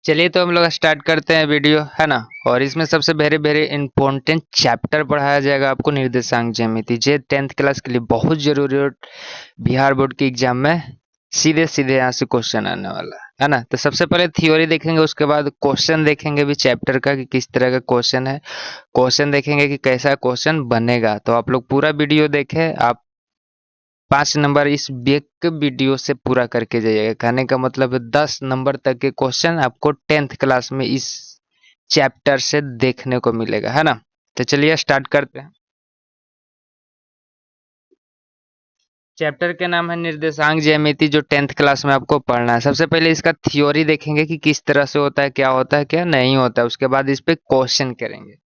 चलिए तो हम लोग स्टार्ट करते हैं वीडियो, है ना। और इसमें सबसे वेरी वेरी इंपॉर्टेंट चैप्टर पढ़ाया जाएगा आपको, निर्देशांक ज्यामिति। जे 10th क्लास के लिए बहुत जरूरी है। बिहार बोर्ड के एग्जाम में सीधे सीधे यहाँ से क्वेश्चन आने वाला है ना। तो सबसे पहले थ्योरी देखेंगे, उसके बाद क्वेश्चन देखेंगे भी चैप्टर का कि किस तरह का क्वेश्चन है। क्वेश्चन देखेंगे कि कैसा क्वेश्चन बनेगा। तो आप लोग पूरा वीडियो देखें। आप 5 नंबर इस एक वीडियो से पूरा करके जाइएगा। कहने का मतलब है 10 नंबर तक के क्वेश्चन आपको 10th क्लास में इस चैप्टर से देखने को मिलेगा, है ना। तो चलिए स्टार्ट करते हैं। चैप्टर के नाम है निर्देशांक ज्यामिति, जो 10th क्लास में आपको पढ़ना है। सबसे पहले इसका थ्योरी देखेंगे कि किस तरह से होता है क्या नहीं होता है। उसके बाद इस पे क्वेश्चन करेंगे।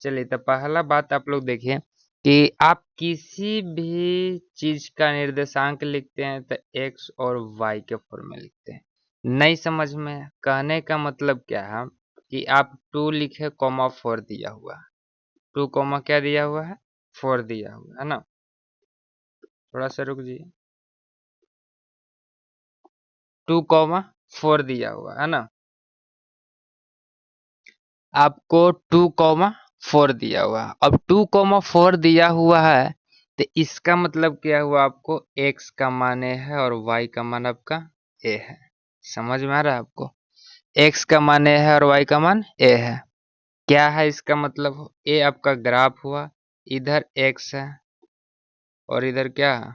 चलिए तो पहला बात आप लोग देखिए कि आप किसी भी चीज का निर्देशांक लिखते हैं तो एक्स और वाई के फॉर्म में लिखते हैं। नहीं समझ में, कहने का मतलब क्या है कि आप 2 लिखे कॉमा 4 दिया हुआ है। 2 कॉमा क्या दिया हुआ है, 4 दिया हुआ है ना। थोड़ा सा रुक जाइए। 2 कॉमा 4 दिया हुआ है ना। आपको 2 कॉमा 4 दिया हुआ है। अब 2 कॉमा 4 दिया हुआ है तो इसका मतलब क्या हुआ, आपको x का मान ए है और y का मान आपका a है। समझ में आ रहा है आपको। x का मान ए है और y का मान a है। क्या है इसका मतलब, a आपका ग्राफ हुआ, इधर x है और इधर क्या है,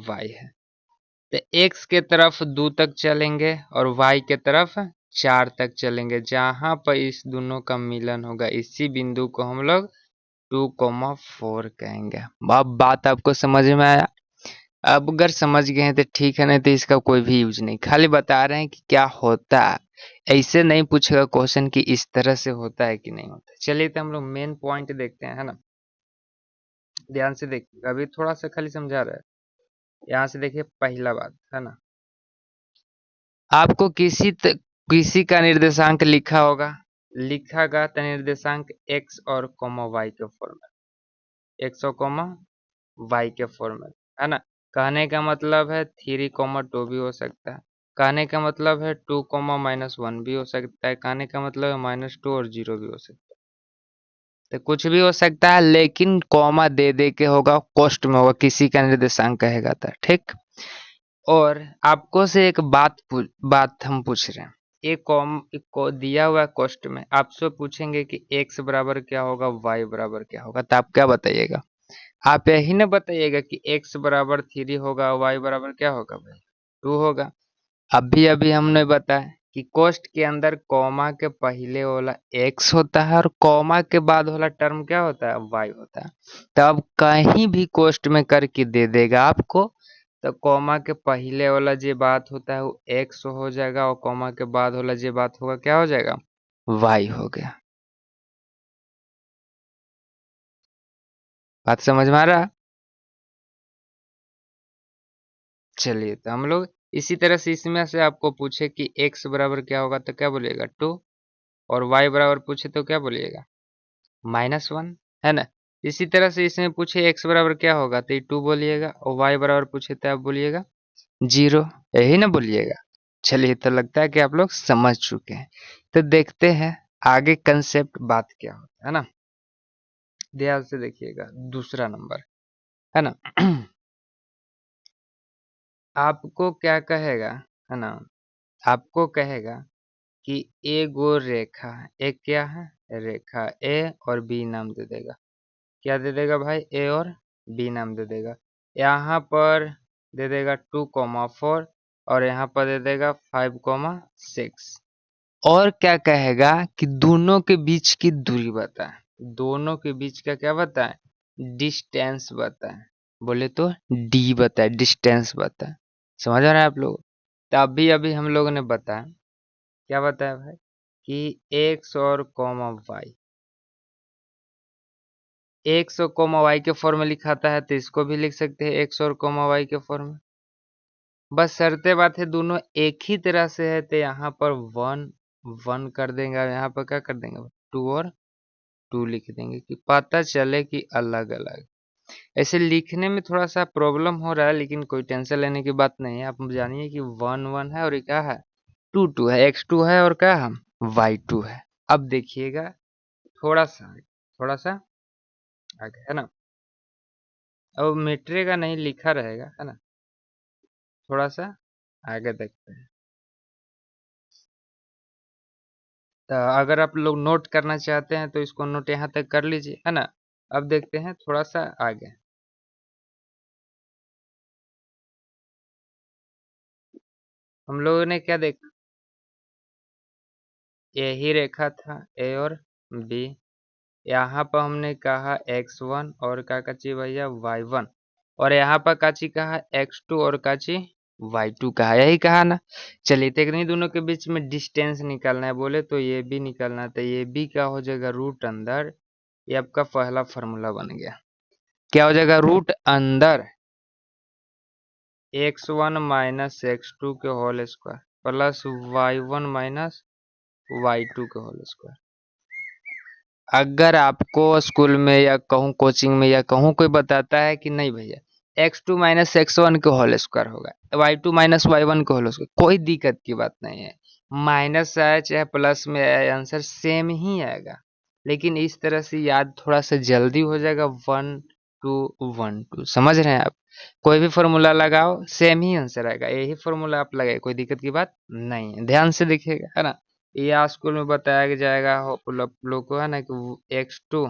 y है। तो x के तरफ 2 तक चलेंगे और y के तरफ 4 तक चलेंगे। जहां पर इस दोनों का मिलन होगा इसी बिंदु को हम लोग 2,4 कहेंगे। अब बात आपको समझ में आया। अब अगर समझ गए हैं तो ठीक है, नहीं तो इसका कोई भी यूज नहीं। खाली बता रहे हैं कि क्या होता है। ऐसे नहीं पूछेगा क्वेश्चन कि इस तरह से होता है कि नहीं होता। चलिए तो हम लोग मेन पॉइंट देखते हैं, है ना। ध्यान से देखिए, अभी थोड़ा सा खाली समझा रहा है। यहाँ से देखिए पहला बात, है ना। आपको किसी का निर्देशांक लिखा होगा, लिखा गया तो निर्देशांक x और कॉमा y के फॉर्म में, x और कॉमा y के फॉर्म में, है ना। कहने का मतलब है 3,2 भी हो सकता है। कहने का मतलब है 2,-1 भी हो सकता है। कहने का मतलब है -2 और 0 भी हो सकता है। तो कुछ भी हो सकता है, लेकिन कॉमा दे दे के होगा, कोष्ठ में होगा, किसी का निर्देशांक कहेगा था, ठीक। और आपको से एक बात हम पूछ रहे हैं। एक को दिया हुआ कोष्ठ में आपसे पूछेंगे कि x बराबर क्या होगा, y बराबर क्या होगा, तो आप क्या बताइएगा। आप यही ना बताइएगा कि x बराबर 3 होगा, y बराबर क्या होगा भाई, 2 होगा। अभी अभी हमने बताया कि कोष्ठ के अंदर कॉमा के पहले वाला x होता है और कॉमा के बाद वाला टर्म क्या होता है, y होता है। तो अब कहीं भी कोष्ठ में करके दे देगा आपको, तो कॉमा के पहले वाला जो बात होता है वो x हो जाएगा और कॉमा के बाद वाला जो बात होगा क्या हो जाएगा, y हो गया। बात समझ में आ रहा है। चलिए तो हम लोग इसी तरह से इसमें से आपको पूछे कि x बराबर क्या होगा तो क्या बोलिएगा 2, और y बराबर पूछे तो क्या बोलिएगा -1, है ना। इसी तरह से इसमें पूछे x बराबर क्या होगा तो 2 बोलिएगा, और y बराबर पूछे तो आप बोलिएगा 0, यही ना बोलिएगा। चलिए तो लगता है कि आप लोग समझ चुके हैं। तो देखते हैं आगे कंसेप्ट बात क्या होता है ना। ध्यान से देखिएगा दूसरा नंबर, है ना। आपको क्या कहेगा, है ना। आपको कहेगा कि ए गो रेखा है, एक क्या है, रेखा, ए और बी नाम दे देगा। क्या दे देगा भाई, ए और बी नाम दे देगा। यहाँ पर दे देगा 2,4 और यहाँ पर दे देगा 5,6। और क्या कहेगा कि दोनों के बीच की दूरी बताए, दोनों के बीच का क्या बताए, डिस्टेंस बताए। बोले तो डी बताए, डिस्टेंस बताए। समझ आ रहा है आप लोग। तो अभी अभी हम लोगों ने बताया, क्या बताया भाई, कि एक्स और कॉमा वाई, एक्स और कॉमा वाई के फॉर्म में लिखाता है तो इसको भी लिख सकते हैं एक्स और कॉमा वाई के फॉर्म में। बस शर्ते बात है दोनों एक ही तरह से है तो यहाँ पर 1 1 कर देंगे और यहाँ पर क्या कर देंगे 2 और 2 लिख देंगे कि पता चले कि अलग अलग। ऐसे लिखने में थोड़ा सा प्रॉब्लम हो रहा है, लेकिन कोई टेंशन लेने की बात नहीं है। आप जानिए कि 1 1 है और ये क्या है 2 2 है, x2 है और क्या है y2 है। अब देखिएगा थोड़ा सा आगे, है ना। अब मिटेगा नहीं, लिखा रहेगा, है ना। थोड़ा सा आगे देखते हैं। तो अगर आप लोग नोट करना चाहते हैं तो इसको नोट यहाँ तक कर लीजिए, है ना। अब देखते हैं थोड़ा सा आगे। हम लोगों ने क्या देखा, यही रेखा था ए और बी। यहाँ पर हमने कहा x1 और का काची भैया y1, और यहाँ पर काची कहा x2 और काची y2 कहा, यही कहा ना। चलिए तो इन्हीं दोनों के बीच में डिस्टेंस निकालना है बोले तो ये भी निकालना है, तो ये भी क्या हो जाएगा रूट अंदर। ये आपका पहला फॉर्मूला बन गया। क्या हो जाएगा रूट अंदर x1 माइनस x2 के whole square plus y1 minus y2 के होल स्क्वायर। अगर आपको स्कूल में या कहूँ कोचिंग में या कहूँ कोई बताता है कि नहीं भैया x2 माइनस x1 के होल स्क्वायर होगा, y2 माइनस y1 के होल स्क्वायर, कोई दिक्कत की बात नहीं है। माइनस आए चाहे प्लस में आए आंसर सेम ही आएगा। लेकिन इस तरह से याद थोड़ा सा जल्दी हो जाएगा, 1 2 1 2, समझ रहे हैं आप। कोई भी फॉर्मूला लगाओ सेम ही आंसर आएगा, यही फॉर्मूला आप लगाए, कोई दिक्कत की बात नहीं है। ध्यान से देखिएगा, है ना। या स्कूल में बताया जाएगा लोग को, है ना, कि x2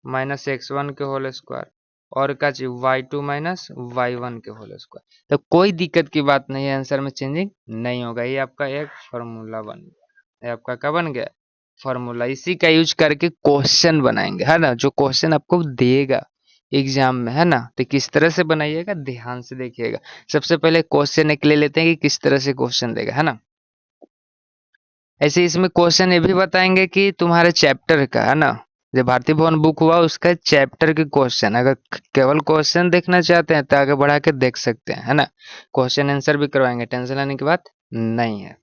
माइनस x1 के होल स्क्वायर और का चीज y2 माइनस y1 के होल स्क्वायर। तो कोई दिक्कत की बात नहीं है, आंसर में चेंजिंग नहीं होगा। ये आपका एक फॉर्मूला बन गया, ये आपका क्या बन गया फॉर्मूला। इसी का यूज करके क्वेश्चन बनाएंगे, है ना। जो क्वेश्चन आपको देगा एग्जाम में, है ना, तो किस तरह से बनाइएगा ध्यान से देखिएगा। सबसे पहले क्वेश्चन एक ले लेते हैं कि किस तरह से क्वेश्चन देगा, है ना। ऐसे इसमें क्वेश्चन ये भी बताएंगे कि तुम्हारे चैप्टर का, है ना, जो भारतीय भवन बुक हुआ उसका चैप्टर के क्वेश्चन। अगर केवल क्वेश्चन देखना चाहते हैं तो आगे बढ़ा के देख सकते हैं, है ना। क्वेश्चन आंसर भी करवाएंगे, टेंशन लेने की बात नहीं है।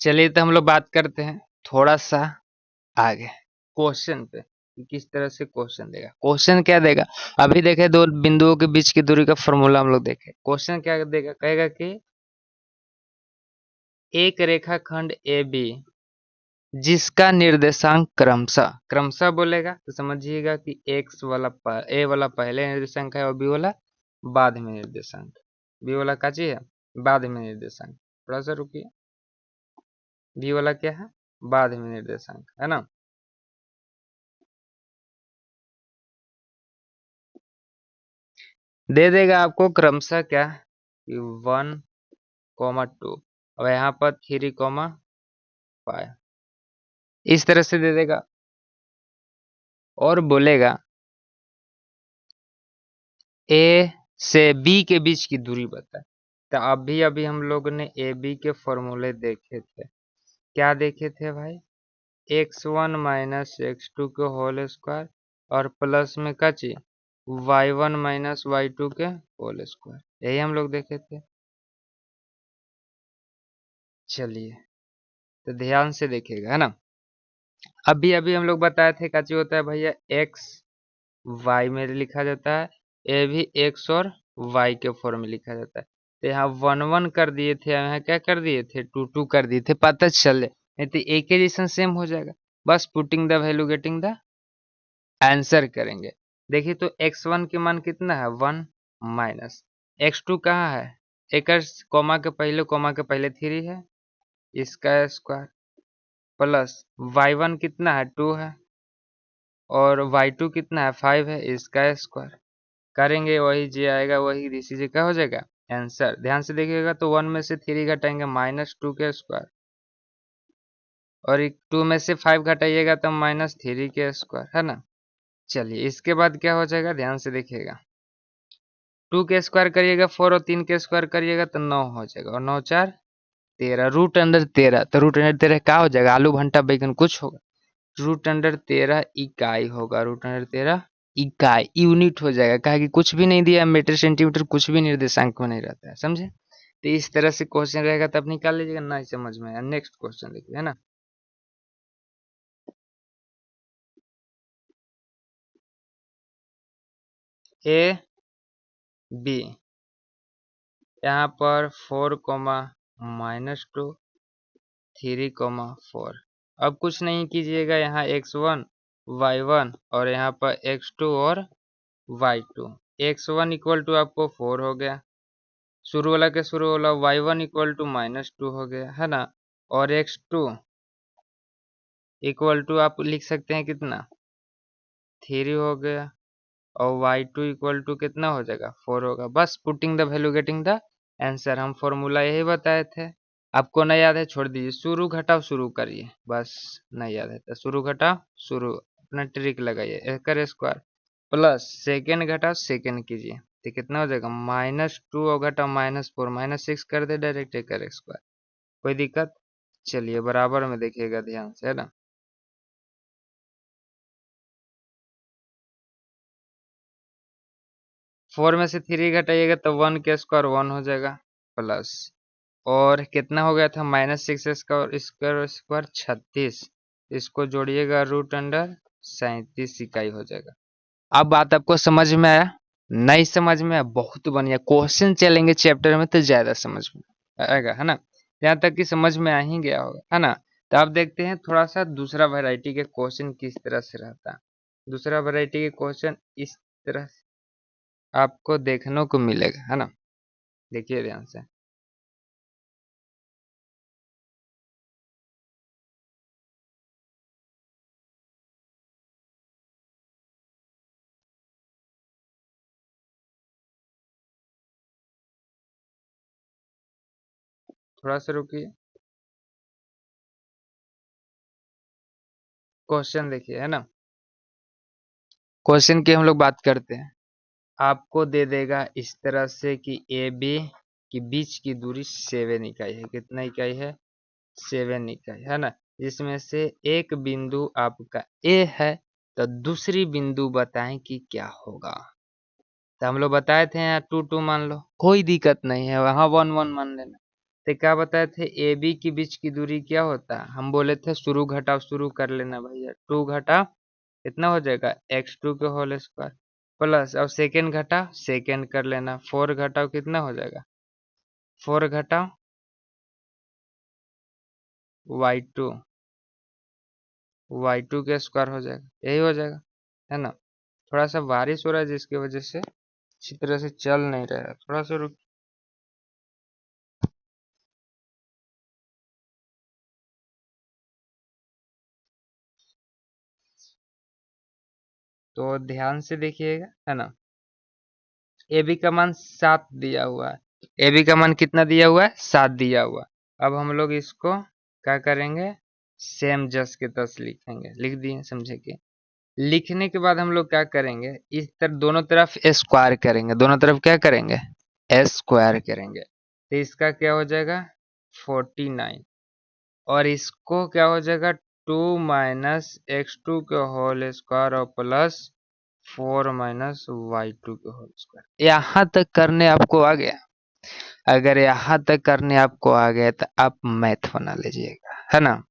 चलिए तो हम लोग बात करते हैं थोड़ा सा आगे क्वेश्चन पे कि किस तरह से क्वेश्चन देगा। क्वेश्चन क्या देगा, अभी देखे दो बिंदुओं के बीच की दूरी का फॉर्मूला हम लोग देखे। क्वेश्चन क्या देगा, कहेगा कि एक रेखाखंड ए बी जिसका निर्देशांक क्रमशः क्रमशः बोलेगा तो समझिएगा कि एक्स वाला ए वाला पहले निर्देशांक है और बी वाला बाद में निर्देशांक। बी वाला का चीज है बाद में निर्देशांक, थोड़ा सा रुकिए। बी वाला क्या है बाद में निर्देशांक, है ना। दे देगा आपको क्रमशः क्या 1 2 और यहाँ पर 3 5 इस तरह से दे देगा और बोलेगा ए से बी के बीच की दूरी बताए। तो अभी अभी हम लोग ने ए बी के फॉर्मूले देखे थे। क्या देखे थे भाई, x1 माइनस x2 के होल स्क्वायर और प्लस में का चीज y1 माइनस y2 के होल स्क्वायर, यही हम लोग देखे थे। चलिए तो ध्यान से देखिएगा, है ना। अभी अभी हम लोग बताए थे का चीज होता है भैया x y में लिखा जाता है, ए भी x और y के फॉर्म में लिखा जाता है। तो यहाँ 1 1 कर दिए थे, यहाँ क्या कर दिए थे 2 2 कर दिए थे, पता चले नहीं तो एक ही रीजन सेम हो जाएगा। बस putting the value getting the answer करेंगे। देखिए तो x1 के मान कितना है 1 माइनस x2 कहाँ है एक कोमा के पहले 3 है इसका स्क्वायर प्लस y1 कितना है 2 है और y2 कितना है 5 है इसका स्क्वायर। करेंगे वही जे आएगा वही इसी से क्या हो जाएगा आंसर। ध्यान से देखिएगा तो 1 में से 3 घटाएंगे -2 के स्क्वायर और 2 में से 5 घटाइएगा तो -3 के स्क्वायर, है ना। चलिए इसके बाद क्या हो जाएगा ध्यान से देखिएगा 2 के स्क्वायर करिएगा 4 और 3 के स्क्वायर करिएगा तो 9 हो जाएगा और 9 4 13 रूट अंडर 13। तो रूट अंडर 13 क्या हो जाएगा आलू भंटा बैगन कुछ होगा, रूट अंडर 13 इकाई होगा। रूट अंडर 13 इकाई यूनिट हो जाएगा, कहा कि कुछ भी नहीं दिया मीटर सेंटीमीटर कुछ भी निर्देशांक में नहीं रहता है, समझे। तो इस तरह से क्वेश्चन रहेगा तब निकाल लीजिएगा, नहीं समझ में आया नेक्स्ट क्वेश्चन देखिए, है ना। ए बी, यहाँ पर 4 कोमा -2 3,4। अब कुछ नहीं कीजिएगा, यहाँ x1 y1 और यहाँ पर x2 और y2। x1 इक्वल टू आपको 4 हो गया, शुरू वाला के शुरू वाला, y1 इक्वल टू -2 हो गया है ना, और x2 इक्वल टू आप लिख सकते हैं कितना 3 हो गया, और y2 इक्वल टू कितना हो जाएगा 4 होगा। बस putting the value getting the answer. हम फॉर्मूला यही बताए थे, आपको नहीं याद है छोड़ दीजिए, शुरू घटाओ शुरू करिए, बस नहीं याद है तो शुरू घटाओ शुरू, अपना ट्रिक लगाइए, एकर स्क्वायर प्लस सेकेंड घटाओ सेकेंड कीजिए, तो कितना हो जाएगा -2 और घटाओ -4 -6 कर दे डायरेक्ट एकर स्क्वायर। कोई दिक्कत? चलिए बराबर में देखिएगा ध्यान से, है ना। 4 में से 3 घटाइएगा तो 1 के स्क्वायर 1 हो जाएगा, प्लस और कितना हो गया था -6 स्क्वायर स्क्वायर 36, इसको जोड़िएगा रूट अंडर 37 इकाई हो जाएगा। अब बात आपको समझ में आया? नहीं समझ में आया? बहुत बढ़िया, क्वेश्चन चलेंगे चैप्टर में तो ज्यादा समझ में आएगा, है ना। यहाँ तक कि समझ में आ ही गया होगा, है ना। तो आप देखते हैं थोड़ा सा दूसरा वैरायटी के क्वेश्चन किस तरह से रहता है। दूसरा वैरायटी के क्वेश्चन इस तरह से आपको देखने को मिलेगा, है ना। देखिए ध्यान से, थोड़ा सा रुकिए, क्वेश्चन देखिए, है ना। क्वेश्चन की हम लोग बात करते हैं। आपको दे देगा इस तरह से कि ए बी के बीच की दूरी 7 इकाई है। कितना इकाई है? 7 इकाई, है ना। जिसमें से एक बिंदु आपका ए है, तो दूसरी बिंदु बताएं कि क्या होगा। तो हम लोग बताए थे यहाँ 2 मान लो, कोई दिक्कत नहीं है, वहां 1 मान लेना। तो क्या बताए थे, ए बी के बीच की दूरी क्या होता है, हम बोले थे शुरू घटाओ शुरू कर लेना भैया, 2 घटा कितना हो जाएगा x2 के होल स्क्वायर, प्लस अब सेकेंड घटा सेकेंड कर लेना, 4 घटाओ कितना हो जाएगा 4 घटाओ y2 y2 के स्क्वायर हो जाएगा, यही हो जाएगा, है ना। थोड़ा सा बारिश हो रहा है जिसकी वजह से अच्छी तरह से चल नहीं रहा है, थोड़ा सा रुक। तो ध्यान से देखिएगा, है ना। ए बी का मान 7 दिया हुआ है, ए बी का मान कितना दिया हुआ है 7 दिया हुआ। अब हम लोग इसको क्या करेंगे, सेम जस के तस लिखेंगे, लिख दिए समझे कि। लिखने के बाद हम लोग क्या करेंगे, इस तरफ दोनों तरफ स्क्वायर करेंगे, दोनों तरफ क्या करेंगे स्क्वायर करेंगे, तो इसका क्या हो जाएगा 49, और इसको क्या हो जाएगा 2 माइनस x2 के होल स्क्वायर और प्लस 4 माइनस y2 के होल स्क्वायर। यहाँ तक करने आपको आ गया? अगर यहाँ तक करने आपको आ गया तो आप मैथ बना लीजिएगा, है ना।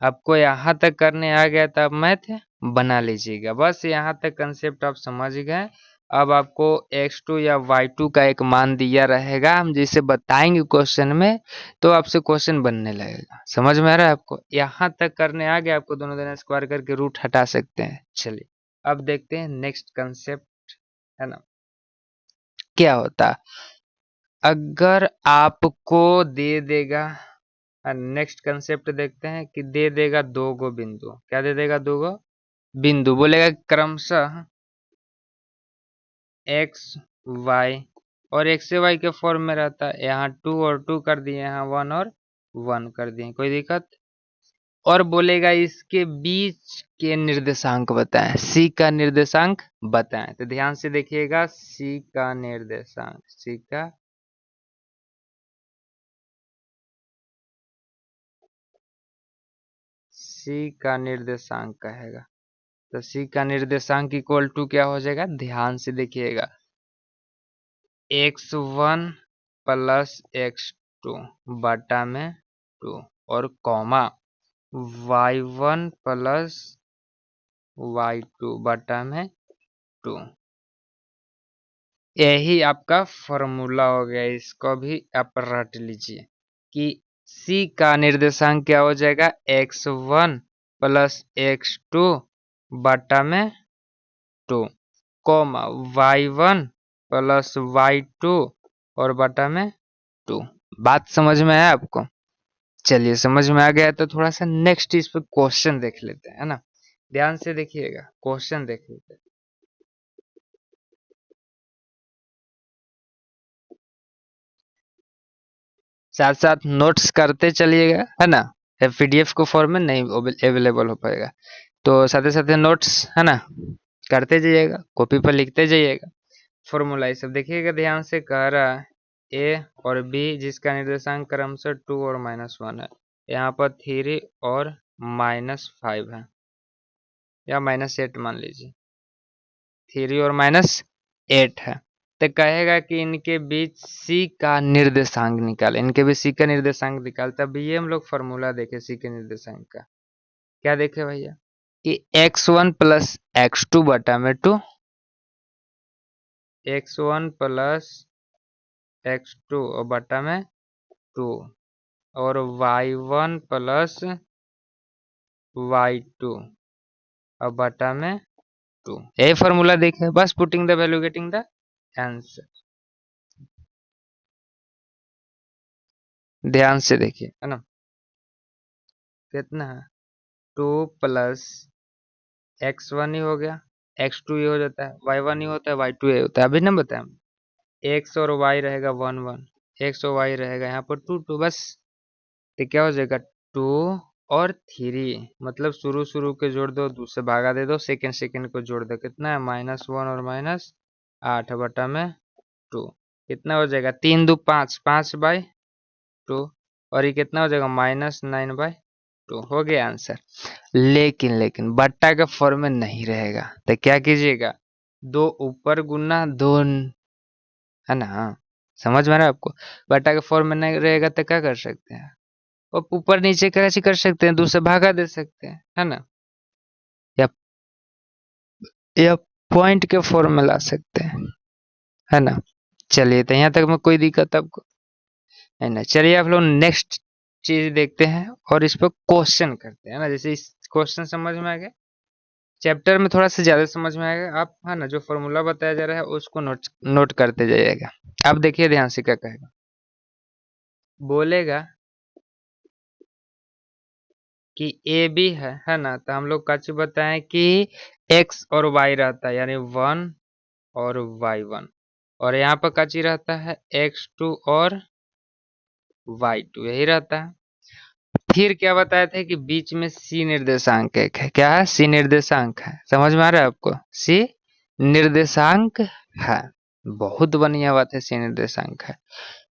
आपको यहाँ तक करने आ गया तो आप मैथ बना लीजिएगा, बस यहाँ तक कंसेप्ट आप समझ गए। अब आपको x2 या y2 का एक मान दिया रहेगा, हम जैसे बताएंगे क्वेश्चन में तो आपसे क्वेश्चन बनने लगेगा। समझ में आ रहा है आपको? यहाँ तक करने आ गया आपको, दोनों दोनों स्क्वायर करके रूट हटा सकते हैं। चलिए अब देखते हैं नेक्स्ट कंसेप्ट, है ना, क्या होता है अगर आपको दे देगा। नेक्स्ट कंसेप्ट देखते हैं कि दे देगा दो गो बिंदु, क्या दे देगा दो गो बिंदु, बोलेगा क्रमशः एक्स वाई, और एक्स से वाई के फॉर्म में रहता है, यहाँ 2 और 2 कर दिए, यहाँ 1 और 1 कर दिए, कोई दिक्कत। और बोलेगा इसके बीच के निर्देशांक बताएं, सी का निर्देशांक बताएं। तो ध्यान से देखिएगा, सी का निर्देशांक, सी का निर्देशांक कहेगा। तो सी का निर्देशांक इक्वल टू क्या हो जाएगा, ध्यान से देखिएगा, x1 प्लस x2 बटा में 2 और कॉमा y1 प्लस y2 बटा में 2। यही आपका फॉर्मूला हो गया, इसको भी आप रट लीजिए कि C का निर्देशांक क्या हो जाएगा, x1 प्लस x2 बटा में 2, कॉमा y1 प्लस y2 और बटा में 2। बात समझ में आया आपको? चलिए, समझ में आ गया तो थोड़ा सा नेक्स्ट इस पे क्वेश्चन देख लेते हैं, है ना। ध्यान से देखिएगा, क्वेश्चन देख लेते हैं। साथ साथ नोट्स करते चलिएगा, है ना। पीडीएफ को फॉर्म में नहीं अवेलेबल हो पाएगा, तो साथ साथ नोट्स, है ना, करते जाइएगा, कॉपी पर लिखते जाइएगा। फॉर्मूला ये सब देखिएगा ध्यान से, कह रहा है ए और बी जिसका निर्देशांक क्रमशः 2 और -1 है। यहाँ पर 3 और -5 है, या -8 मान लीजिए, 3 और -8 है। तो कहेगा कि इनके बीच सी का निर्देशांक निकाले, इनके बीच सी का निर्देशांक निकाल। तब ये हम लोग फॉर्मूला देखे सी के निर्देशांक का। क्या देखे भैया कि x1 प्लस x2 बटा में 2, x1 प्लस x2 और बटा में 2, और y1 प्लस y2 और बटा में 2। यही फॉर्मूला देखे, बस putting the value getting the answer. ध्यान से देखिए, है ना, कितना है 2 प्लस x1 ही हो गया, x2 ये हो जाता है, y1 ही होता है, y2 ये होता है। अभी ना बताया, x और y रहेगा 1 1, x और y रहेगा यहाँ पर 2 2, बस। तो क्या हो जाएगा 2 और 3, मतलब शुरू शुरू के जोड़ दो, दूसरे भागा दे दो, सेकंड सेकंड को जोड़ दो, कितना है -1 और -8 बटा में 2। कितना हो जाएगा 3 2 5, 5/2, और ये कितना हो जाएगा -9/2। हो गया आंसर। लेकिन बट्टा का फॉर्म में नहीं रहेगा, तो क्या कीजिएगा, 2 ऊपर गुना 2, है ना। समझ में आ रहा है आपको? बट्टा के फॉर्म में नहीं रहेगा तो क्या कर सकते हैं, और ऊपर नीचे कैसे कर सकते हैं, दूसरे भागा दे सकते हैं, है ना, या पॉइंट के फॉर्म में ला सकते हैं, है ना। चलिए, तो यहाँ तक में कोई दिक्कत आपको है ना। चलिए, आप लोग नेक्स्ट चीज देखते हैं और इस पर क्वेश्चन करते हैं ना। जैसे इस क्वेश्चन समझ में आ गया, चैप्टर में थोड़ा सा ज्यादा समझ में आएगा आप, है ना। जो फॉर्मूला बताया जा रहा है उसको नोट नोट करते जाइएगा। आप देखिए ध्यान से क्या कहेगा, बोलेगा कि ए बी है ना। तो हम लोग का चीज बताएं कि एक्स और वाई रहता है, यानी 1 और y1, और यहाँ पर का चीज रहता है x2 और y2, यही रहता है। फिर क्या बताए थे कि बीच में सी निर्देशांक एक है। क्या है? सी निर्देशांक है। समझ में आ रहा है आपको? सी निर्देशांक है। बहुत बढ़िया बात है, सी निर्देशांक है।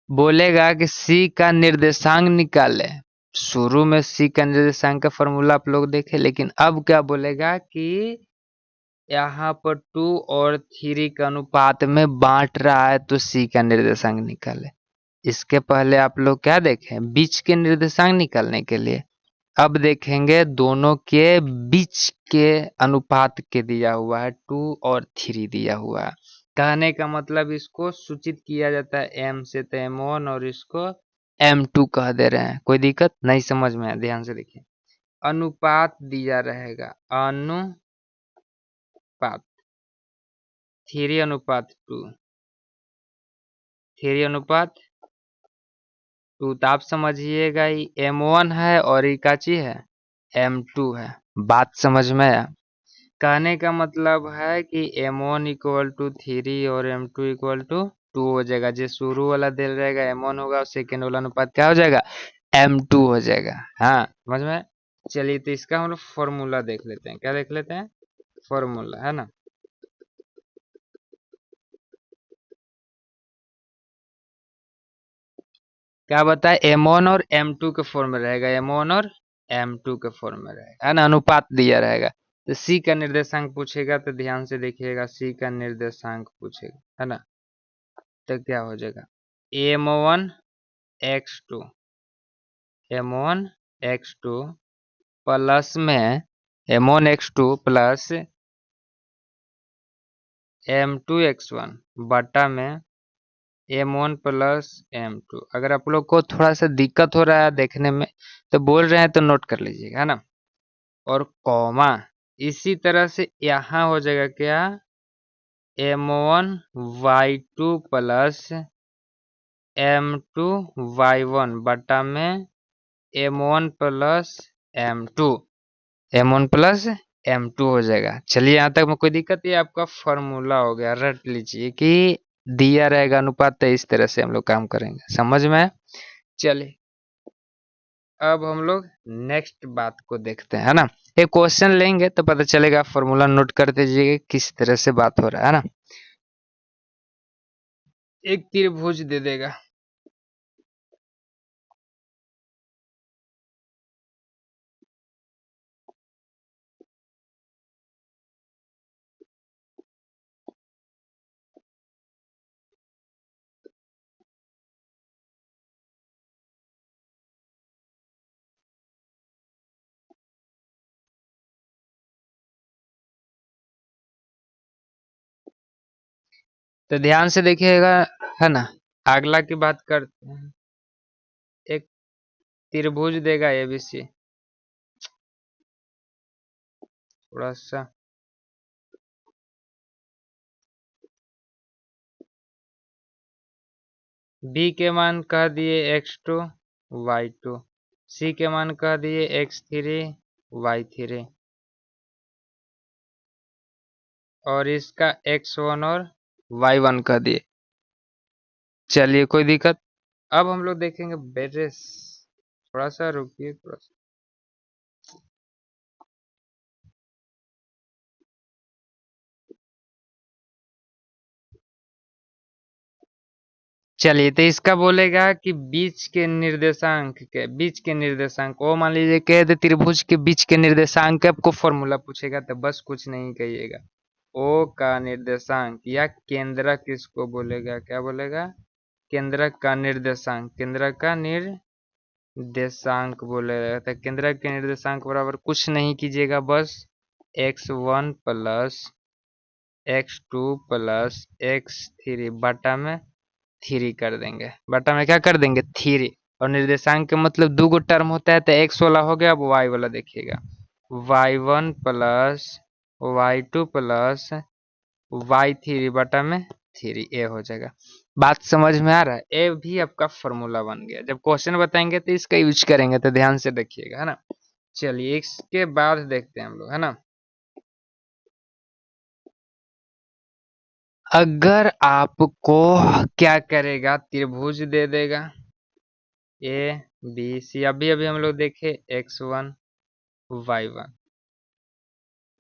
बोलेगा कि सी का निर्देशांक निकाले। शुरू में सी का निर्देशांक का फॉर्मूला आप लोग देखे, लेकिन अब क्या बोलेगा कि यहाँ पर 2 और 3 के अनुपात में बांट रहा है, तो सी का निर्देशांक निकाले। इसके पहले आप लोग क्या देखें, बीच के निर्देशांक निकालने के लिए। अब देखेंगे दोनों के बीच के अनुपात के दिया हुआ है, 2 और 3 दिया हुआ है। कहने का मतलब इसको सूचित किया जाता है एम से, तो M1 और इसको M2 कह दे रहे हैं। कोई दिक्कत नहीं? समझ में? ध्यान से देखिए, अनुपात दिया रहेगा, अनुपात 3:2, 3:2। तो आप समझिएगा ये M1 है और ये काची है, M2 है। बात समझ में आया? कहने का मतलब है कि M1 = 3 और M2 = 2 हो जाएगा। जो शुरू वाला दिल रहेगा M1 होगा, और सेकेंड वाला अनुपात क्या हो जाएगा, M2 हो जाएगा। हाँ, समझ में आया? चलिए, तो इसका हम लोग फॉर्मूला देख लेते हैं। क्या देख लेते हैं? फॉर्मूला, है ना। क्या बताए, M1 और M2 के फॉर्म में रहेगा, M1 और M2 के फॉर्म में रहेगा, है ना। अनुपात दिया रहेगा। तो C का निर्देशांक पूछेगा, तो ध्यान से देखिएगा, C का निर्देशांक पूछेगा, है ना। तो क्या हो जाएगा, M1 x2, M1 x2 plus में M1 x2 प्लस m2x1 बटा में m1 प्लस m2। अगर आप लोग को थोड़ा सा दिक्कत हो रहा है देखने में तो बोल रहे हैं तो नोट कर लीजिएगा, है ना। और कॉमा इसी तरह से यहाँ हो जाएगा क्या, m1y2 प्लस m2y1 बटा में m1 plus m2 m1 plus m2 हो जाएगा। चलिए यहाँ तक में कोई दिक्कत, ये आपका फॉर्मूला हो गया, रट लीजिए कि दिया रहेगा अनुपात तो इस तरह से हम लोग काम करेंगे, समझ में। चलिए अब हम लोग नेक्स्ट बात को देखते हैं, है ना। एक क्वेश्चन लेंगे तो पता चलेगा, फॉर्मूला नोट कर दीजिएगा किस तरह से बात हो रहा है ना। एक त्रिभुज दे देगा, तो ध्यान से देखिएगा, है ना। अगला की बात करते हैं। एक त्रिभुज देगा एबीसी, थोड़ा सा बी के मान कह दिए x2 y2, सी के मान कह दिए x3 y3, और इसका x1 और y1 कह दिए। चलिए कोई दिक्कत। अब हम लोग देखेंगे बेरेस, थोड़ा सा रुकिए, थोड़ा सा। चलिए तो इसका बोलेगा कि बीच के निर्देशांक वो मान लीजिए कह दे त्रिभुज के बीच के निर्देशांक, आपको फॉर्मूला पूछेगा तो बस कुछ नहीं कहिएगा, ओ का निर्देशांक या केंद्रक इसको बोलेगा, क्या बोलेगा, केंद्रक का निर्देशांक, केंद्रक का निर्देशांक बोलेगा। तो केंद्रक के निर्देशांक बराबर कुछ नहीं कीजिएगा, बस x1 plus x2 plus x3 बटा में 3 कर देंगे, बटा में क्या कर देंगे 3। और निर्देशांक के मतलब दो गो टर्म होता है, तो x वाला हो गया, अब y वाला देखिएगा, y1 plus y2 plus y3 बटा में 3 ए हो जाएगा। बात समझ में आ रहा है, ए भी आपका फॉर्मूला बन गया। जब क्वेश्चन बताएंगे तो इसका यूज करेंगे, तो ध्यान से देखिएगा, है ना। चलिए इसके बाद देखते हैं हम लोग, है ना। अगर आपको क्या करेगा, त्रिभुज दे देगा ए बी सी, अभी अभी हम लोग देखे x1 y1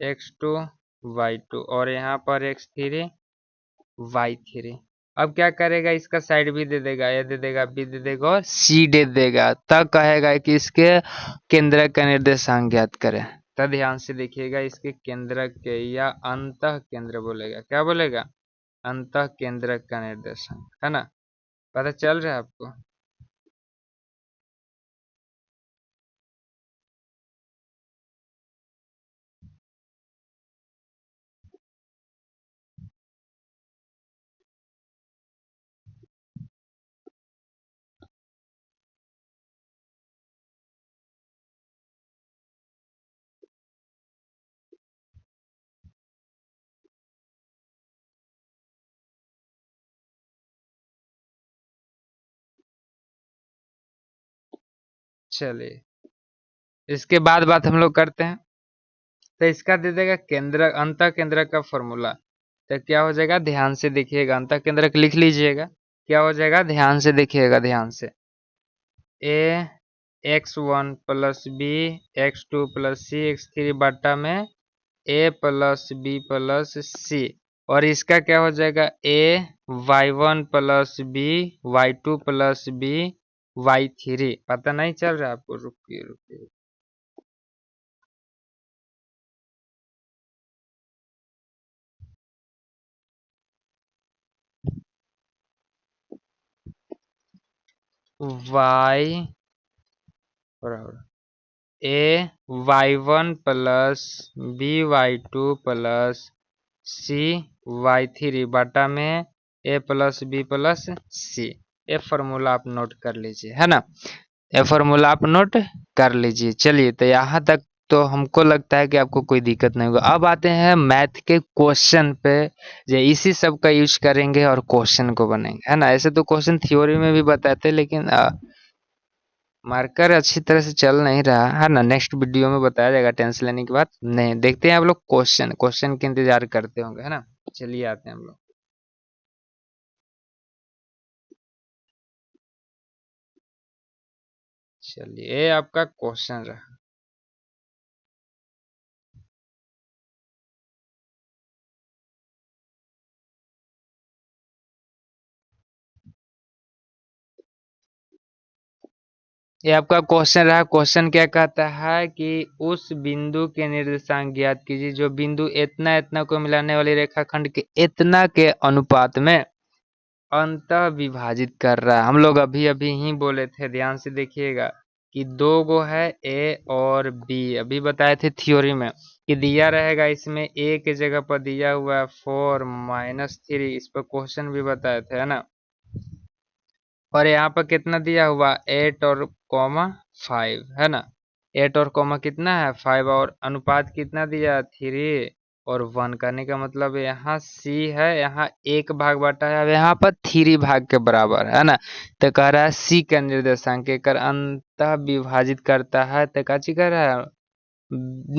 x2 y2 और यहाँ पर x3 y3। अब क्या करेगा, इसका साइड भी दे देगा, ए दे देगा, बी दे देगा और सी दे देगा, तब कहेगा कि इसके केंद्र का निर्देशांक ज्ञात करें। तब ध्यान से देखिएगा, इसके केंद्र के या अंतः केंद्र बोलेगा, क्या बोलेगा, अंतः केंद्र का निर्देशांक, है ना। पता चल रहा है आपको। चलिए इसके बाद बात हम लोग करते हैं। तो इसका दे देगा केंद्र, अंतः केंद्र का फॉर्मूला। तो क्या हो जाएगा, ध्यान से देखिएगा, अंतः केंद्रक लिख लीजिएगा, क्या हो जाएगा, ध्यान से देखिएगा, ध्यान से, a x1 plus b x2 plus c x3 बटा में a plus b plus c, और इसका क्या हो जाएगा, a y1 plus b y2 plus b y3। पता नहीं चल रहा है आपको, रुकिए रुकिए, y बराबर a y1 plus b y2 plus c y three बटा में a plus b plus c. ये फॉर्मूला आप नोट कर लीजिए, है ना। ये फॉर्मूला आप नोट कर लीजिए। चलिए, तो यहाँ तक तो हमको लगता है कि आपको कोई दिक्कत नहीं होगा। अब आते हैं मैथ के क्वेश्चन पे, जो इसी सब का यूज करेंगे और क्वेश्चन को बनेंगे, है ना। ऐसे तो क्वेश्चन थ्योरी में भी बताते हैं, लेकिन मार्कर अच्छी तरह से चल नहीं रहा है ना। नेक्स्ट वीडियो में बताया जाएगा टेंशन लेने की बात नहीं। देखते हैं आप लोग क्वेश्चन क्वेश्चन के इंतजार करते होंगे, है ना। चलिए आते हैं हम लोग। चलिए, ये आपका क्वेश्चन रहा। ये आपका क्वेश्चन रहा। क्वेश्चन क्या कहता है कि उस बिंदु के निर्देशांक ज्ञात कीजिए जो बिंदु इतना इतना को मिलाने वाली रेखाखंड के इतना के अनुपात में अंतः विभाजित कर रहा है। हम लोग अभी अभी ही बोले थे, ध्यान से देखिएगा, कि दो गो है ए और बी। अभी बताए थे थ्योरी में कि दिया रहेगा, इसमें ए के जगह पर दिया हुआ है 4 - 3। इस पर क्वेश्चन भी बताए थे, है ना। और यहाँ पर कितना दिया हुआ, 8 और कॉमा 5, है ना। 8 और कॉमा कितना है 5, और अनुपात कितना दिया 3 और 1। करने का मतलब यहाँ सी है, यहाँ एक भाग बटा है, अब यहाँ पर 3 भाग के बराबर है ना। तो कह रहा है सी का निर्देशांक कर अंतः विभाजित करता है, तो काची कह रहा है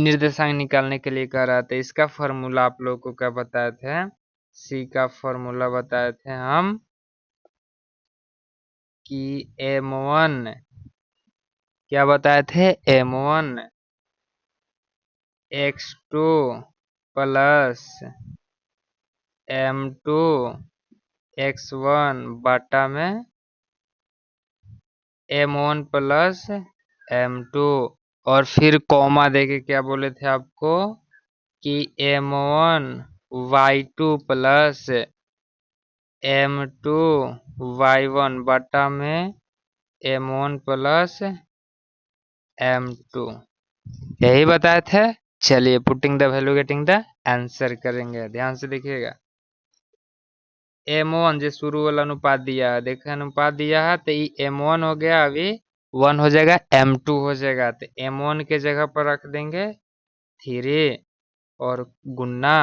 निर्देशांक निकालने के लिए कह रहा था। इसका फॉर्मूला आप लोग को क्या बताए थे, सी का फॉर्मूला बताए थे हम कि M1, क्या बताए थे, M1 x2 plus M2 x1 बटा में M1 प्लस M2, और फिर कॉमा देके क्या बोले थे आपको कि M1 y2 plus M2 y1 बटा में M1 प्लस M2, यही बताए थे। चलिए, putting the value getting the answer करेंगे, ध्यान से देखिएगा। M1 जो शुरू वाला अनुपात दिया है, देखे अनुपात दिया है, तो ये M1 हो गया, अभी 1 हो जाएगा, M2 हो जाएगा। तो M1 के जगह पर रख देंगे 3 और गुन्ना,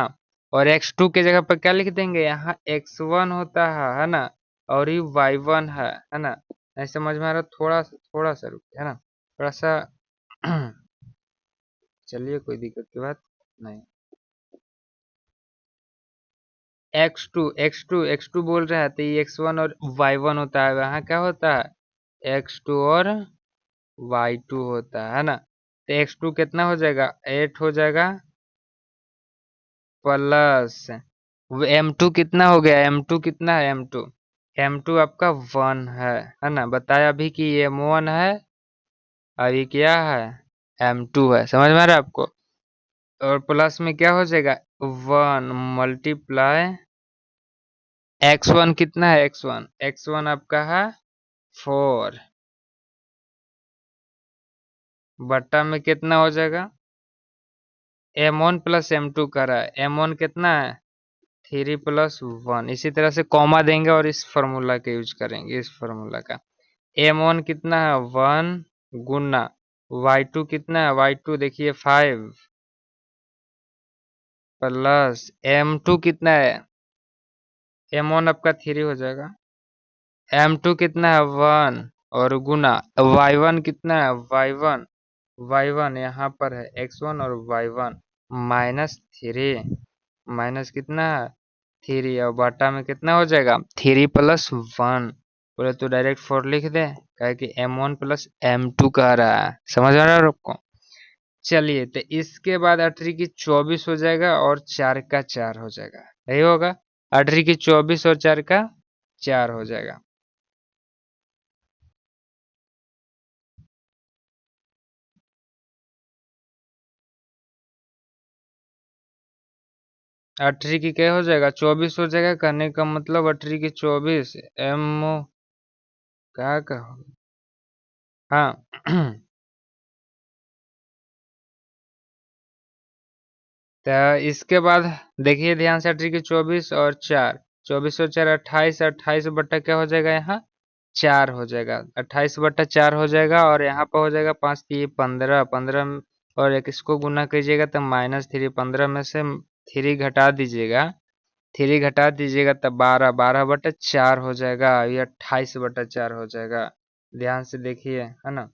और x2 के जगह पर क्या लिख देंगे, यहाँ x1 होता है ना, और ये y1 है ना। नहीं समझ में आ रहा, थोड़ा सा रुकिए, है ना, थोड़ा सा। चलिए, कोई दिक्कत की बात नहीं। x2 बोल रहा है, तो ये x1 और y1 होता है, वहाँ क्या होता है x2 और y2 होता है ना। तो x2 कितना हो जाएगा, 8 हो जाएगा, प्लस M2 कितना हो गया, M2 कितना है, M2 आपका 1 है ना। बताया अभी कि ये M1 है, अभी क्या है M2 है, समझ में आ रहा है आपको। और प्लस में क्या हो जाएगा 1 मल्टीप्लाई x1 कितना है, x1 आपका है 4 बट्टा में कितना हो जाएगा, M1 प्लस M2 का रहा है, M1 कितना है 3 प्लस 1। इसी तरह से कॉमा देंगे और इस फॉर्मूला का यूज करेंगे, इस फॉर्मूला का। M1 कितना है 1 गुना y2 कितना है, y2 देखिए 5 प्लस M2 कितना है, M1 आपका 3 हो जाएगा, M2 कितना है 1 और गुना y1 कितना है, y1 यहाँ पर है x1 और y1 -3, माइनस कितना है 3, और बाटा में कितना हो जाएगा 3 प्लस 1। बोले तो डायरेक्ट 4 लिख दे, कहे कि M1 प्लस M2 कह रहा है, समझ आ रहा है आपको। चलिए, तो इसके बाद 18 की 24 हो जाएगा और 4 का 4 हो जाएगा, यही होगा। 18 की 24 और 4 का 4 हो जाएगा। 18 की क्या हो जाएगा 24 हो जाएगा, कहने का मतलब 18 की 24 M क्या कहो, हाँ। तो इसके बाद देखिए ध्यान से ट्रिक 24 और 4, 24 और 4 28, 28 बट्टा क्या हो जाएगा यहाँ 4 हो जाएगा, 28 बट्टा 4 हो जाएगा और यहाँ पर हो जाएगा 5 3 15, 15 और एक इसको गुना कीजिएगा तो -3, 15 में से 3 घटा दीजिएगा, 3 घटा दीजिएगा तब 12, 12 बट्टा 4 हो जाएगा, ये 28 बट्टा 4 हो जाएगा। ध्यान से देखिए है ना,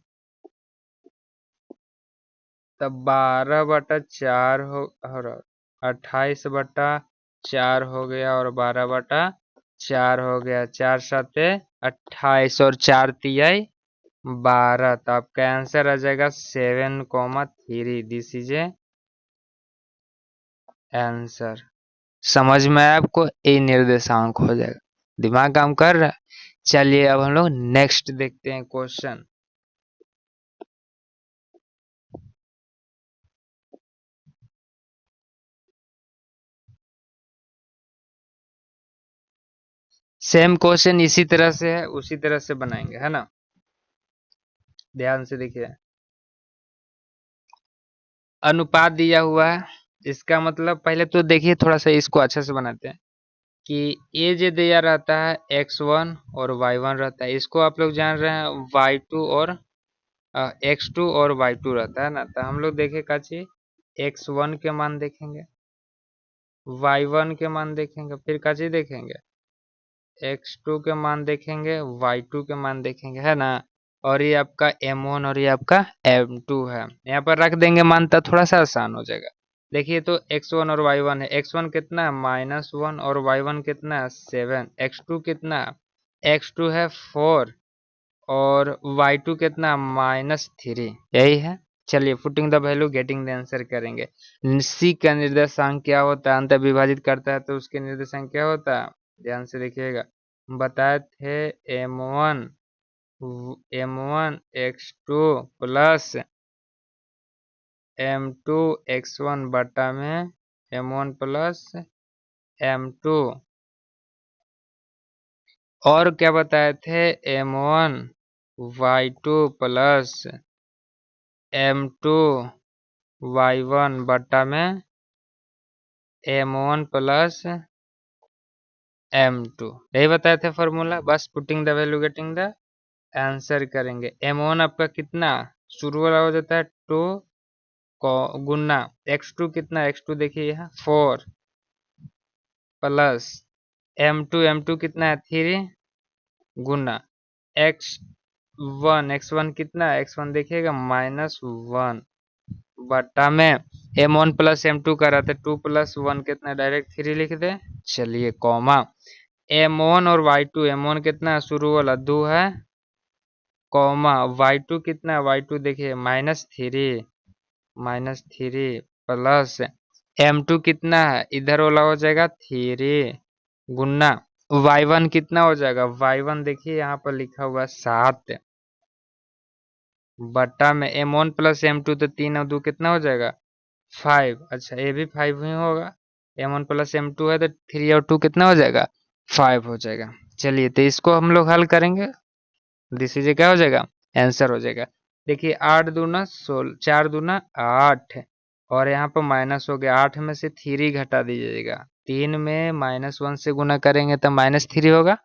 तब 12 बटा 4 हो रहा, 28 बटा 4 हो गया और 12 बटा 4 हो गया, 4 साते 28 और 4 तियाई 12, तो आपका आंसर आ जाएगा 7,3। This is A answer. समझ में आया आपको, ए निर्देशांक हो जाएगा। दिमाग काम कर रहा है। चलिए अब हम लोग नेक्स्ट देखते हैं क्वेश्चन। सेम क्वेश्चन इसी तरह से है, उसी तरह से बनाएंगे है ना। ध्यान से देखिए, अनुपात दिया हुआ है, इसका मतलब पहले तो देखिए थोड़ा सा इसको अच्छे से बनाते हैं कि ए जो दिया रहता है x1 और y1 रहता है, इसको आप लोग जान रहे हैं y2 और x2 और y2 रहता है ना। तो हम लोग देखे का चीज x1 के मान देखेंगे, y1 के मान देखेंगे, फिर का चीज देखेंगे x2 के मान देखेंगे, y2 के मान देखेंगे है ना। और ये आपका m1 और ये आपका m2 है, यहाँ पर रख देंगे मान तो थोड़ा सा आसान हो जाएगा। देखिए तो x1 और y1 है, x1 कितना है -1 और y1 कितना है 7, x2 कितना है x2 है 4 और y2 कितना -3, यही है। चलिए putting the value getting the answer करेंगे। सी का निर्देशांक क्या होता है, अंत विभाजित करता है तो उसके निर्देशांक क्या होता है, ध्यान से देखिएगा। बताए थे m1 m1 x2 plus m2 x1 बटा में m1 प्लस m2, और क्या बताए थे m1 y2 plus m2 y1 बटा में m1 प्लस m2, यही बताए थे फॉर्मूला। बस putting the value getting the answer करेंगे। m1 आपका कितना शुरू वाला हो जाता है 2 गुना x2 कितना, x2 देखिए यहाँ 4 प्लस m2 कितना है 3 गुना x1 कितना है x1 देखिएगा -1 बटा में m1 प्लस m2 का रहता है 2 प्लस 1 कितना, डायरेक्ट 3 लिख दे। चलिए कॉमा m1 और y2, m1 कितना शुरू वाला 2 है कॉमा y2 कितना, y2 देखिए -3 प्लस m2 कितना है इधर वाला हो जाएगा 3 गुना y1 कितना हो जाएगा, y1 देखिए यहाँ पर लिखा हुआ 7 बटा में m1 प्लस m2, तो 3 और 2 कितना हो जाएगा 5, अच्छा ये भी 5 ही होगा, m1 प्लस m2 है तो 3 और 2 कितना हो जाएगा 5 हो जाएगा। चलिए तो इसको हम लोग हल करेंगे, दिस इज क्या हो जाएगा आंसर हो जाएगा। देखिए 8 दूना 16, 4 दूना 8 और यहाँ पर माइनस हो गया, 8 में से 3 घटा दीजिएगा, 3 में -1 से गुना करेंगे तो -3 होगा।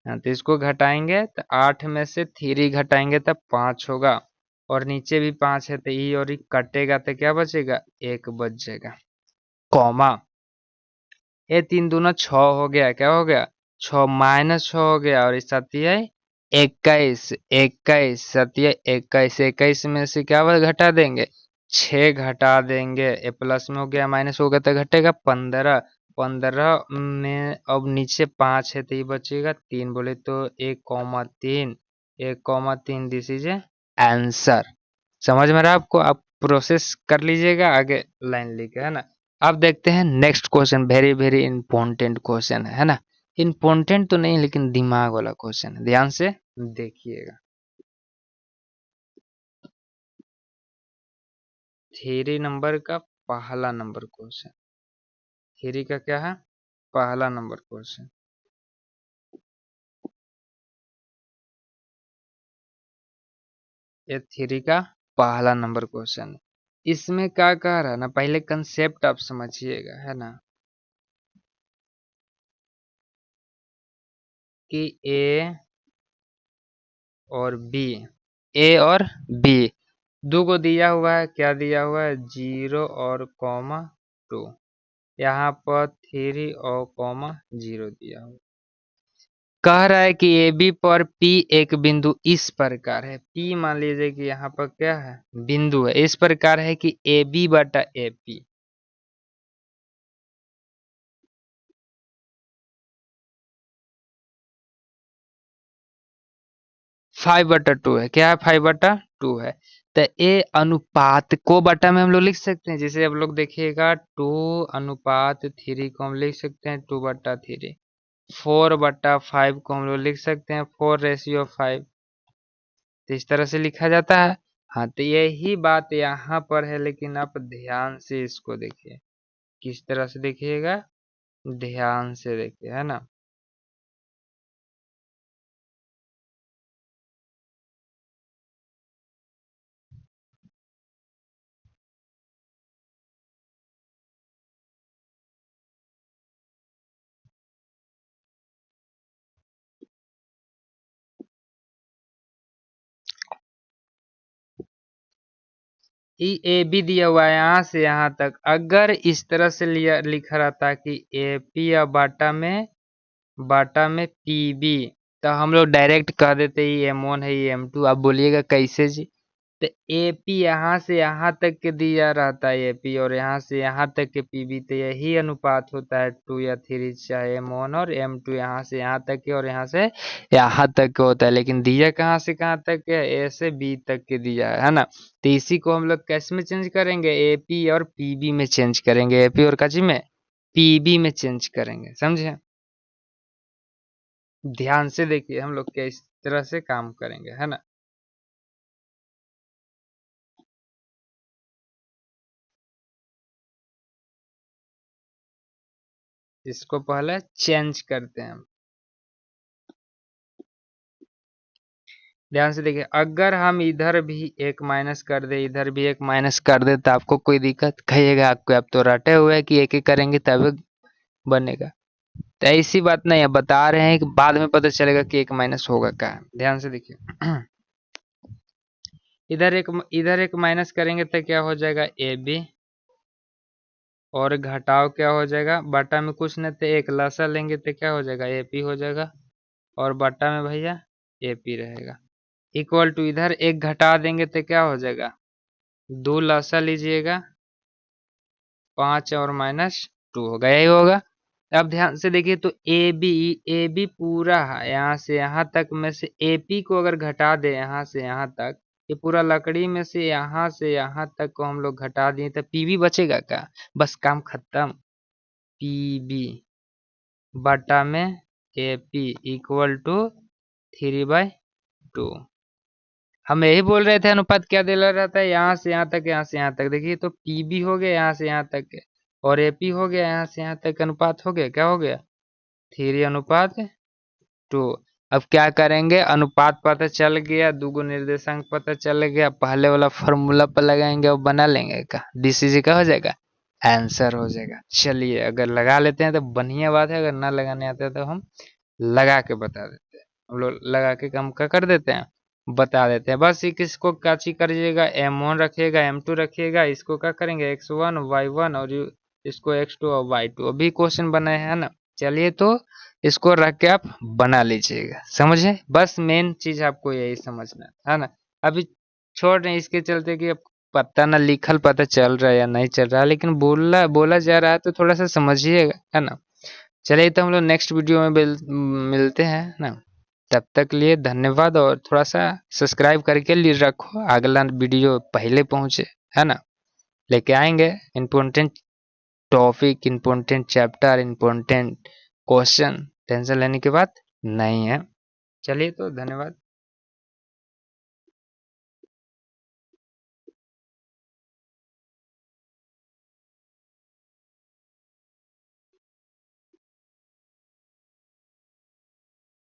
हाँ, तो इसको घटाएंगे तो 8 में से 3 घटाएंगे तब 5 होगा और नीचे भी 5 है तो ई और ई कटेगा तो क्या बचेगा 1 बच जाएगा कॉमा ये 3 दूना 6 हो गया, क्या हो गया 6 -6 हो गया और इस सतिया 21, 21 सतिया 21, 21 में से क्या घटा देंगे 6 घटा देंगे, ए प्लस में हो गया माइनस हो गया तो घटेगा 15, 15 में अब नीचे 5 है तो ये बचेगा 3, बोले तो 1,3, 1,3 दिस इज ए आंसर। समझ में रहा आपको, आप प्रोसेस कर लीजिएगा आगे लाइन लिखे है ना। अब देखते हैं next question, very very important question है ना। इंपॉर्टेंट तो नहीं लेकिन दिमाग वाला क्वेश्चन है, ध्यान से देखिएगा। 3 नंबर का पहला नंबर क्वेश्चन, 3 का क्या है पहला नंबर क्वेश्चन। ये 3 का पहला नंबर क्वेश्चन, इसमें क्या कह रहा है ना, पहले कंसेप्ट आप समझिएगा, है ना, कि ए और बी, ए और बी दो को दिया हुआ है, क्या दिया हुआ है, 0 और कॉमा 2, यहाँ पर 3 और कॉमा 0 दिया हुआ। कह रहा है कि ए बी पर पी एक बिंदु इस प्रकार है, पी मान लीजिए कि यहाँ पर क्या है, बिंदु है, इस प्रकार है कि ए बी बटा ए पी, फाइव बटा टू है, क्या है, 5/2 है। तो ए अनुपात को बटा में हम लोग लिख सकते हैं, जैसे अब लोग देखिएगा 2:3 को हम लिख सकते हैं 2/3, 4/5 को हम लोग लिख सकते हैं 4:5, तो इस तरह से लिखा जाता है। हाँ, तो यही बात यहाँ पर है, लेकिन आप ध्यान से इसको देखिए, किस तरह से देखिएगा, ध्यान से देखिए, है ना। ए बी दिया हुआ है यहाँ से यहाँ तक, अगर इस तरह से लिखा रहता कि ए पी या बाटा में पी बी, तो हम लोग डायरेक्ट कह देते ये M1 है, ये M2। आप बोलिएगा कैसे जी, तो ए पी यहाँ से यहाँ तक के दिया रहता है ए पी, और यहाँ से यहाँ तक के पी बी, तो यही अनुपात होता है 2 या 3, चाहे M1 और M2 यहाँ से यहाँ तक के और यहाँ से यहाँ तक के होता है। लेकिन दिया कहाँ से कहाँ तक के, ए से बी तक के दिया है ना। तो इसी को हम लोग कैसे में चेंज करेंगे, ए पी और पी बी में चेंज करेंगे, ए पी और काची में, पी बी में चेंज करेंगे, समझे। ध्यान से देखिए हम लोग किस तरह से काम करेंगे, है ना। इसको पहले चेंज करते हैं। ध्यान से देखिए, अगर हम इधर भी एक माइनस कर दे, इधर भी एक माइनस कर दे, तो आपको कोई दिक्कत कहिएगा, आपको आप तो रटे हुए है कि एक एक करेंगे तब बनेगा। तो ऐसी बात नहीं है, बता रहे हैं कि बाद में पता चलेगा कि एक माइनस होगा क्या। ध्यान से देखिए इधर एक माइनस करेंगे तो क्या हो जाएगा, ए बी, और घटाव क्या हो जाएगा, बटा में कुछ नहीं तो एक लसा लेंगे तो क्या हो जाएगा, ए पी हो जाएगा, और बटा में भैया ए पी रहेगा, इक्वल टू इधर एक घटा देंगे तो क्या हो जाएगा, 2 लसा लीजिएगा, 5 और -2 होगा, यही होगा। अब ध्यान से देखिए, तो ए बी पूरा है, यहाँ से यहाँ तक में से ए पी को अगर घटा दे यहाँ से यहाँ तक, ये पूरा लकड़ी में से यहाँ तक को हम लोग घटा दिए, तो पीबी बचेगा क्या, बस काम खत्म। पीबी बटा में ए पी इक्वल टू 3/2। हम यही बोल रहे थे अनुपात क्या दिला रहता है, यहाँ से यहाँ तक, यहाँ से यहाँ तक। देखिए तो पीबी हो गया यहाँ से यहाँ तक के, और एपी हो गया यहाँ से यहाँ तक, अनुपात हो गया, क्या हो गया, 3:2। अब क्या करेंगे, अनुपात पता चल गया, दूगो निर्देशांक पता चल गया, पहले वाला फॉर्मूला पर लगाएंगे और बना लेंगे, का डीसीजी का हो जाएगा, आंसर हो जाएगा। चलिए अगर लगा लेते हैं तो बढ़िया बात है, अगर ना लगाने आता है तो हम लगा के बता देते हैं, हम लोग लगा के काम का कर देते हैं, बता देते हैं। बस एक इसको काची करिएगा, M1 रखिएगा, M2 रखिएगा, इसको क्या करेंगे, X1 Y1, और इसको X2 और Y2। अभी क्वेश्चन बनाए हैं ना, चलिए तो इसको रख के आप बना लीजिएगा, समझे। बस मेन चीज आपको यही समझना है ना। अभी छोड़ रहे इसके चलते कि अब पता ना लिखल पता चल रहा है या नहीं चल रहा है, लेकिन बोला बोला जा रहा है तो थोड़ा सा समझिएगा, है ना। चलिए तो हम लोग नेक्स्ट वीडियो में मिलते हैं ना, तब तक लिए धन्यवाद, और थोड़ा सा सब्सक्राइब करके लिए रखो, अगला वीडियो पहले पहुंचे, है ना। लेके आएंगे important topic, important chapter, important question, tension लेने की बात नहीं है। चलिए तो धन्यवाद।